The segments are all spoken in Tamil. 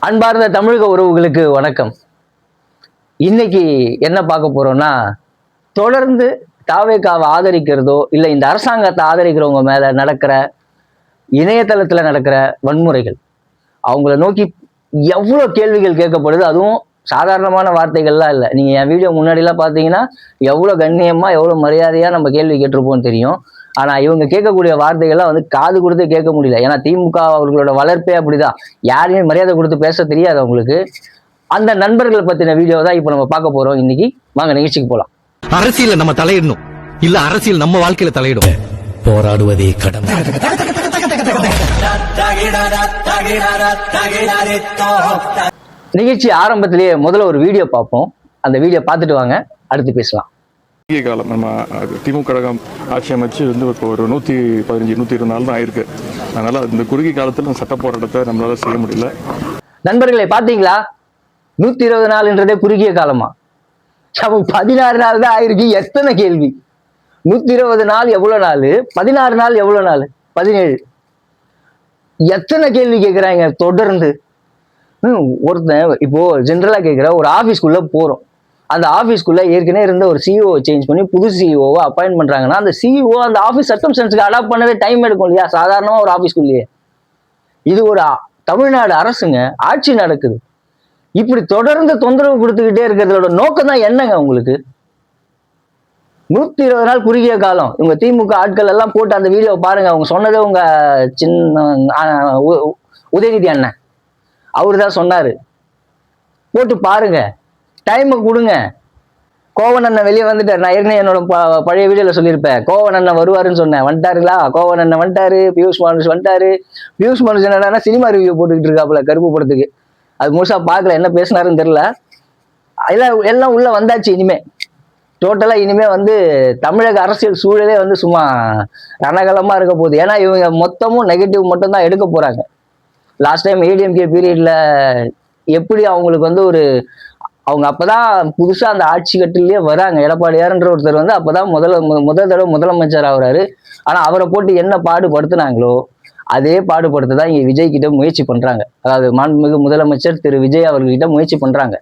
அன்பார்ந்த தமிழக உறவுகளுக்கு வணக்கம். இன்னைக்கு என்ன பார்க்க போறோம்னா, தொடர்ந்து தாவேகாவை ஆதரிக்கிறதோ இல்லை இந்த அரசாங்கத்தை ஆதரிக்கிறவங்க மேல நடக்கிற இணையதளத்துல நடக்கிற வன்முறைகள், அவங்கள நோக்கி எவ்வளவு கேள்விகள் கேட்கப்படுது. அதுவும் சாதாரணமான வார்த்தைகள்லாம் இல்லை. நீங்க என் வீடியோ முன்னாடிலாம் பார்த்தீங்கன்னா எவ்வளவு கண்ணியமா எவ்வளவு மரியாதையா நம்ம கேள்வி கேட்டிருப்போம்னு தெரியும். ஆனா இவங்க கேட்கக்கூடிய வார்த்தைகள்லாம் காது கொடுத்து கேட்க முடியல. ஏன்னா திமுக அவர்களோட வளர்ப்பே அப்படிதான். யாரையுமே மரியாதை கொடுத்து பேச தெரியாது அவங்களுக்கு. அந்த நண்பர்களை பத்தின வீடியோ தான் இப்ப நம்ம பார்க்க போறோம். இன்னைக்கு வாங்க நிகழ்ச்சிக்கு போலாம். அரசியல நம்ம தலையிடணும், இல்ல அரசியல் நம்ம வாழ்க்கையில தலையிடும். போராடுவதே கடமை. நிகழ்ச்சி ஆரம்பத்திலேயே முதல்ல ஒரு வீடியோ பார்ப்போம். அந்த வீடியோ பார்த்துட்டு வாங்க, அடுத்து பேசலாம். குறுகிய காலம் நம்ம திமுக கழகம் ஆட்சி அமைச்சு இப்போ ஒரு 115-120 நாள் தான் ஆயிருக்கு. அதனால இந்த குறுகிய காலத்தில் சட்ட போராட்டத்தை நம்மளால செய்ய முடியல. நண்பர்களை பார்த்தீங்களா, 120 நாள்ன்றதே குறுகிய காலமா? 16 நாள் தான் ஆயிருக்கு. எத்தனை கேள்வி! 120 நாள் எவ்வளவு நாள்? 16 நாள் எவ்வளவு நாள்? 17. எத்தனை கேள்வி கேட்கிறாங்க தொடர்ந்து. ஒருத்தன் இப்போ ஜென்ரலா கேட்கிற ஒரு ஆபீஸ்க்குள்ள போறோம். அந்த ஆபீஸ்க்குள்ள ஏற்கனவே இருந்த ஒரு சிஇஓ சேஞ்ச் பண்ணி புது சிஇஓவை அப்பாயின்ட் பண்றாங்கன்னா அந்த சிஇஓ அந்த ஆபீஸ் சர்க்கம்ஸ்டன்ஸ்க்கு அடாப்ட் பண்ணவே டைம் எடுக்கும் இல்லையா? சாதாரணமா ஒரு ஆபீஸ்க்குள்ளேயே. இது ஒரு தமிழ்நாடு அரசுங்க, ஆட்சி நடக்குது. இப்படி தொடர்ந்து தொந்தரவு கொடுத்துக்கிட்டே இருக்கிறதோட நோக்கம் தான் என்னங்க உங்களுக்கு? 120 நாள் குறுகிய காலம். இவங்க திமுக ஆட்கள் எல்லாம் போட்டு அந்த வீடியோ பாருங்க. அவங்க சொன்னதே உங்க உதயநிதி அண்ணன் அவரு தான் சொன்னாரு. போட்டு பாருங்க, டைம் கொடுங்க. கோவன் அண்ணன் வெளியே வந்துட்டார். நான் ஏற்கனவே என்னோட பழைய வீடியோல சொல்லியிருப்பேன், கோவன் அண்ணன் வருவாருன்னு சொன்னேன். வந்துட்டாருங்களா? கோவன் அண்ணன் வந்துட்டாரு, பியூஷ் மனுஷ் வந்துட்டாரு. பியூஷ் மனுஷ் என்னன்னா சினிமா ரிவ்யூ போட்டுக்கிட்டு இருக்காப்புல கருப்பு படத்துக்கு. அது முழுசா பார்க்கல, என்ன பேசினாருன்னு தெரியல. எல்லாம் உள்ள வந்தாச்சு. இனிமே டோட்டலா இனிமே தமிழக அரசியல் சூழலே சும்மா ரணகலமா இருக்க போகுது. ஏன்னா இவங்க மொத்தமும் நெகட்டிவ் மட்டும் தான் எடுக்க போறாங்க. லாஸ்ட் டைம் ஏடிஎம்கே பீரியட்ல எப்படி அவங்களுக்கு அவங்க அப்பதான் புதுசா அந்த ஆட்சி கட்டிலேயே வராங்க. எடப்பாடியார்ன்ற ஒருத்தர் அப்பதான் முதல் தடவை முதலமைச்சர் ஆகுறாரு. ஆனா அவரை போட்டு என்ன பாடுபடுத்தினாங்களோ அதே பாடுபடுத்ததான் இங்க விஜய் கிட்ட முயற்சி பண்றாங்க. அதாவது மாண்புமிகு முதலமைச்சர் திரு விஜய் அவர்கிட்ட முயற்சி பண்றாங்க.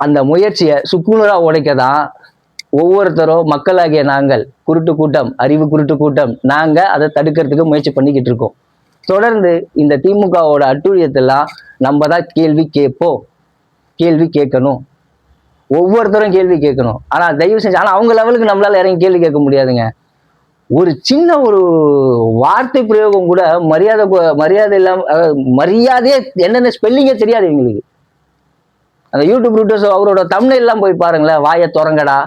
அந்த முயற்சியை சுக்குநூறா உடைக்கதான் ஒவ்வொருத்தரும் மக்களாகிய நாங்கள் குருட்டு கூட்டம், அறிவு குருட்டு கூட்டம், நாங்க அதை தடுக்கிறதுக்கு முயற்சி பண்ணிக்கிட்டு இருக்கோம். தொடர்ந்து இந்த திமுகவோட அட்டூழியத்தெல்லாம் நம்ம தான் கேள்வி கேட்போம், கேள்வி கேட்கணும். ஒவ்வொருத்தரும் கேள்வி கேட்கணும். ஆனா தயவு செஞ்சு, ஆனா அவங்க லெவலுக்கு நம்மளால இறங்கி கேள்வி கேட்க முடியாதுங்க. ஒரு சின்ன ஒரு வார்த்தை பிரயோகம் கூட மரியாதை இல்லாம, மரியாதையே என்னென்ன ஸ்பெல்லிங்கே தெரியாது எங்களுக்கு. அந்த யூடியூப் ரூட்டர்ஸ் அவரோட தம்ப்நெயில் எல்லாம் போய் பாருங்களேன். வாயை திறங்கடா.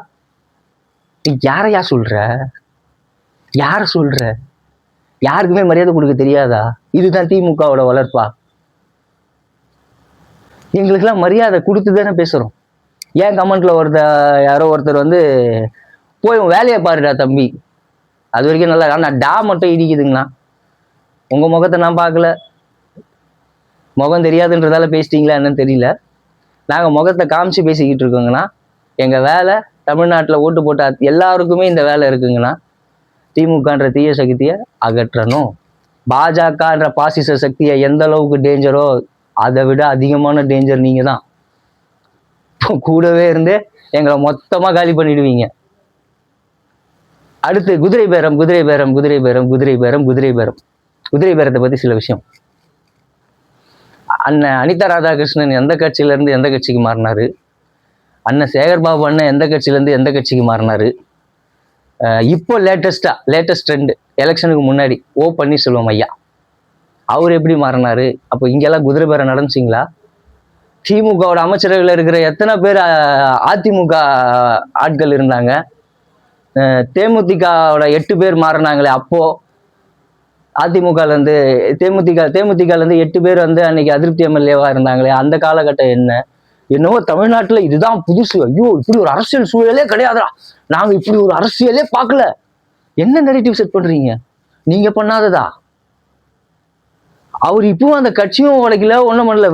யாரையா சொல்ற? யார சொல்ற? யாருக்குமே மரியாதை கொடுக்க தெரியாதா? இதுதான் திமுகவோட வளர்ப்பா? எங்களுக்கெல்லாம் மரியாதை கொடுத்து தானே பேசுறோம். ஏன் கமெண்ட்ல யாரோ ஒருத்தர் போய் வேலையை பாருடா தம்பி, அது வரைக்கும் நல்லா. ஆனா டா மட்டும் இடிக்குதுங்கண்ணா. உங்க முகத்தை நான் பார்க்கல, முகம் தெரியாதுன்றதால பேசிட்டீங்களா என்னன்னு தெரியல. நாங்க முகத்தை காமிச்சு பேசிக்கிட்டு இருக்கோங்கண்ணா. எங்க வேலை தமிழ்நாட்டுல ஓட்டு போட்ட எல்லாருக்குமே இந்த வேலை இருக்குங்கண்ணா. திமுகன்ற தீய சக்தியை அகற்றணும். பாஜகன்ற பாசிச சக்தியை எந்த அளவுக்கு டேஞ்சரோ அதை விட அதிகமான டேஞ்சர் நீங்க தான். கூடவே இருந்து எங்களை மொத்தமா காலி பண்ணிடுவீங்க. அடுத்து குதிரை பேரம், குதிரை பேரம், குதிரை பேரம், குதிரை பேரம், குதிரை பேரம். குதிரை பேரத்தை பத்தி சில விஷயம். அண்ணன் அனிதா ராதாகிருஷ்ணன் எந்த கட்சியில இருந்து எந்த கட்சிக்கு மாறினாரு? அண்ணன் சேகர்பாபு அண்ணன் எந்த கட்சியில இருந்து எந்த கட்சிக்கு மாறினாரு? இப்போ லேட்டஸ்ட் ட்ரெண்ட் எலெக்ஷனுக்கு முன்னாடி ஓ பன்னீர்செல்வம் ஐயா அவர் எப்படி மாறினாரு? அப்போ இங்கெல்லாம் குதிரை பேரம் நடந்துச்சிங்களா? திமுகவோட அமைச்சரவையில் இருக்கிற எத்தனை பேர் அதிமுக ஆட்கள் இருந்தாங்க? தேமுதிகவோட 8 பேர் மாறினாங்களே அப்போ. அதிமுகல இருந்து தேமுதிகல இருந்து 8 பேர் அன்னைக்கு அதிருப்தி எம்எல்ஏவா இருந்தாங்களே, அந்த காலகட்டம் என்ன? என்னவோ தமிழ்நாட்டுல இதுதான் புதுசு. ஐயோ, இப்படி ஒரு அரசியல் சூழலே கிடையாதுடா, நாங்க இப்படி ஒரு அரசியலே பார்க்கல. என்ன நெரேட்டிவ் செட் பண்றீங்க? நீங்க பண்ணாததா? அவர் இப்பவும் அந்த கட்சியும் உடைக்கல, ஒண்ணும் பண்ணல.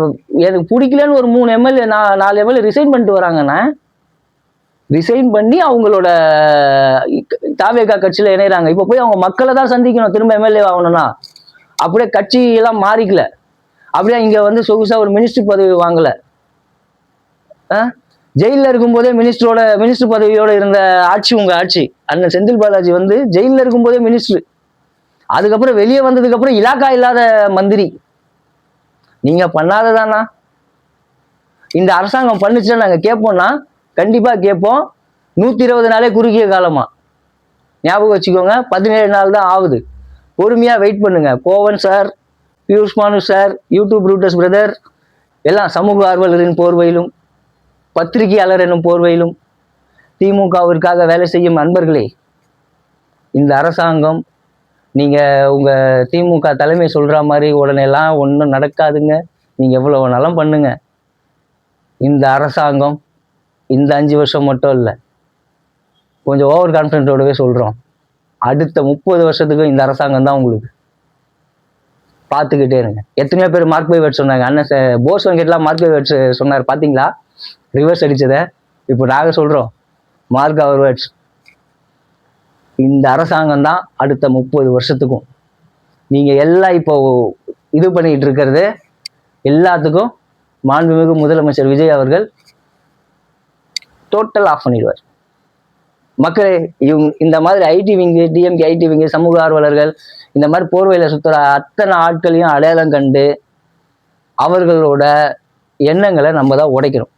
எனக்கு பிடிக்கலன்னு ஒரு 3 எம்எல்ஏ 4 எம்எல்ஏ ரிசைன் பண்ணிட்டு வராங்கண்ணா. ரிசைன் பண்ணி அவங்களோட தாவேகா கட்சியில இணைறாங்க. இப்ப போய் அவங்க மக்களை தான் சந்திக்கணும். திரும்ப எம்எல்ஏ ஆகணும்னா அப்படியே கட்சி எல்லாம் மாறிக்கல. அப்படியே இங்க வந்து சொகுசா ஒரு மினிஸ்டர் பதவி வாங்கல. ஜெயில இருக்கும்போதே மினிஸ்டர் பதவியோட இருந்த ஆட்சி உங்க ஆட்சி. அண்ணன் செந்தில் பாலாஜி வந்து ஜெயில இருக்கும்போதே மினிஸ்டர், அதுக்கப்புறம் வெளியே வந்ததுக்கு அப்புறம் இலாக்கா இல்லாத மந்திரி. நீங்க பண்ணாததானா? இந்த அரசாங்கம் பண்ணுச்சுன்னா நாங்க கேட்போம்னா கண்டிப்பா கேட்போம். 120 நாளே குறுகிய காலமா, ஞாபகம் வச்சுக்கோங்க. 17 நாள் தான் ஆகுது. பொறுமையா வெயிட் பண்ணுங்க. கோவன் சார், பியூஷ் மானு சார், யூடியூப் ரூட்டஸ் பிரதர் எல்லாம் சமூக ஆர்வலரின் போர்வையிலும் பத்திரிகையாளர் என்னும் போர்வையிலும் திமுகவிற்காக வேலை செய்யும் நண்பர்களே, இந்த அரசாங்கம் நீங்க உங்க திமுக தலைமை சொல்ற மாதிரி உடனே எல்லாம் ஒன்றும் நடக்காதுங்க. நீங்க எவ்வளவு நலம் பண்ணுங்க. இந்த அரசாங்கம் இந்த 5 வருஷம் மட்டும் இல்லை, கொஞ்சம் ஓவர் கான்ஃபிடென்ட்டோடவே சொல்றோம், அடுத்த 30 வருஷத்துக்கு இந்த அரசாங்கம் தான் உங்களுக்கு. பார்த்துக்கிட்டே இருங்க. எத்தனையோ பேர் மார்க் பை வேர்ட்ஸ் சொன்னாங்க. அண்ணன் போஸ் வெங்கட்லாம் மார்க் பை வேர்ட்ஸ் சொன்னார், பார்த்தீங்களா? ரிவர்ஸ் அடிச்சதை. இப்போ நாங்கள் சொல்றோம் மார்க் அவர் வேர்ட்ஸ். இந்த அரசாங்கம் தான் அடுத்த 30 வருஷத்துக்கும். நீங்க எல்லாம் இப்போ இது பண்ணிட்டு இருக்கிறது எல்லாத்துக்கும் மாண்புமிகு முதலமைச்சர் விஜய் அவர்கள் டோட்டல் ஆஃப் பண்ணிடுவார். மக்களே, இந்த மாதிரி ID wing, DMK ID wing, சமூக ஆர்வலர்கள், இந்த மாதிரி போர்வையில சுத்துற அத்தனை ஆட்களையும் அடையாளம் கண்டு அவர்களோட எண்ணங்களை நம்ம தான் உடைக்கிறோம்.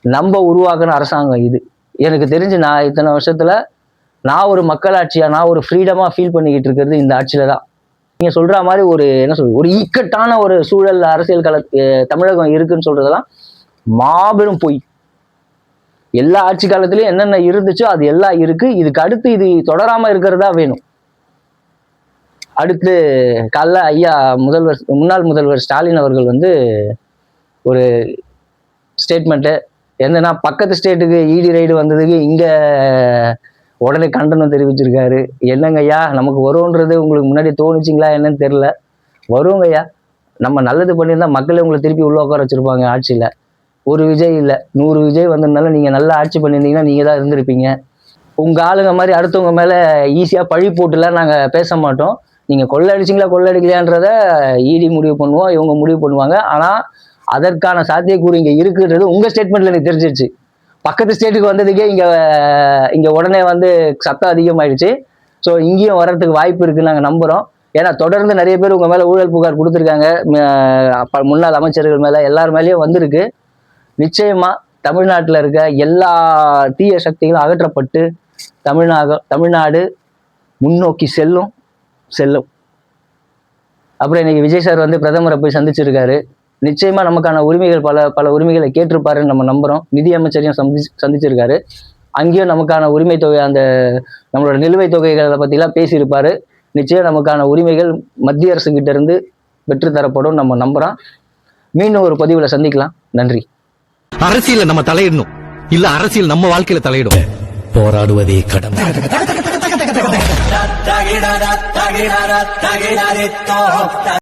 நம்ம உருவாக்குன அரசாங்கம் இது. எனக்கு தெரிஞ்சு நான் இத்தனை வருஷத்துல நான் ஒரு மக்களாட்சியா, நான் ஒரு ஃப்ரீடமா ஃபீல் பண்ணிக்கிட்டு இருக்கிறது இந்த ஆட்சியில தான். நீங்க சொல்ற மாதிரி ஒரு என்ன சொல்றது, ஒரு இக்கட்டான ஒரு சூழல் அரசியல் தமிழகம் இருக்குன்னு சொல்றதெல்லாம் மாபெரும் பொய். எல்லா ஆட்சி காலத்திலயும் என்னென்ன இருந்துச்சோ அது எல்லாம் இருக்கு. இதுக்கு அடுத்து இது தொடராம இருக்கிறதா வேணும். அடுத்து காலைல ஐயா முன்னாள் முதல்வர் ஸ்டாலின் அவர்கள் வந்து ஒரு ஸ்டேட்மெண்ட்டு என்னன்னா, பக்கத்து ஸ்டேட்டுக்கு இடி ரைடு வந்ததுக்கு இங்க உடனே கண்டனம் தெரிவிச்சிருக்காரு. என்னங்க ஐயா, நமக்கு வரும்ன்றது உங்களுக்கு முன்னாடி தோணுச்சிங்களா என்னன்னு தெரியல. வருங்க ஐயா, நம்ம நல்லது பண்ணியிருந்தா மக்களே உங்களை திருப்பி உள்ள உட்கார வச்சிருப்பாங்க ஆட்சியில. ஒரு விஜய் இல்லை, 100 விஜய் வந்திருந்தாலும் நீங்க நல்லா ஆட்சி பண்ணியிருந்தீங்கன்னா நீங்க தான் இருந்திருப்பீங்க. உங்க ஆளுங்க மாதிரி அடுத்தவங்க மேல ஈஸியா பழி போட்டுலாம் நாங்க பேச மாட்டோம். நீங்க கொள்ளை அடிச்சிங்களா கொள்ளை அடிக்கலையான்றத இடி முடிவு பண்ணுவோம், இவங்க முடிவு பண்ணுவாங்க. ஆனா அதற்கான சாத்தியக்கூறு இங்க இருக்குன்றது உங்க ஸ்டேட்மெண்ட்ல எனக்கு தெரிஞ்சிருச்சு. பக்கத்து ஸ்டேட்டுக்கு வந்ததுக்கே இங்க உடனே வந்து சத்தம் அதிகமாயிடுச்சு. ஸோ இங்கேயும் வர்றதுக்கு வாய்ப்பு இருக்குன்னு நாங்கள் நம்புறோம். ஏன்னா தொடர்ந்து நிறைய பேர் உங்க மேல ஊழல் புகார் கொடுத்துருக்காங்க, முன்னாள் அமைச்சர்கள் மேல, எல்லார் மேலேயும் வந்திருக்கு. நிச்சயமா தமிழ்நாட்டில் இருக்க எல்லா தீய சக்திகளும் அகற்றப்பட்டு தமிழ்நாடு முன்னோக்கி செல்லும். அப்புறம் இன்னைக்கு விஜய் சார் வந்து பிரதமரை போய் சந்திச்சிருக்காரு. நிச்சயமா நமக்கான உரிமைகள் பல உரிமைகளை கேட்டிருப்பாருன்னு நம்ம நம்புறோம். நிதி அமைச்சரையும் சந்திச்சிருக்காரு. அங்கேயும் நமக்கான உரிமை தொகை, அந்த நம்மளோட நிலுவைத் தொகைகளை பத்திலாம் பேசியிருப்பாரு. நிச்சயம் நமக்கான உரிமைகள் மத்திய அரசு கிட்ட இருந்து பெற்று தரப்படும் நம்ம நம்புறோம். மீண்டும் ஒரு பதிவுல சந்திக்கலாம். நன்றி. அரசியல நம்ம தலையிடணும், இல்ல அரசியல் நம்ம வாழ்க்கையில தலையிடும். போராடுவதே கடமை.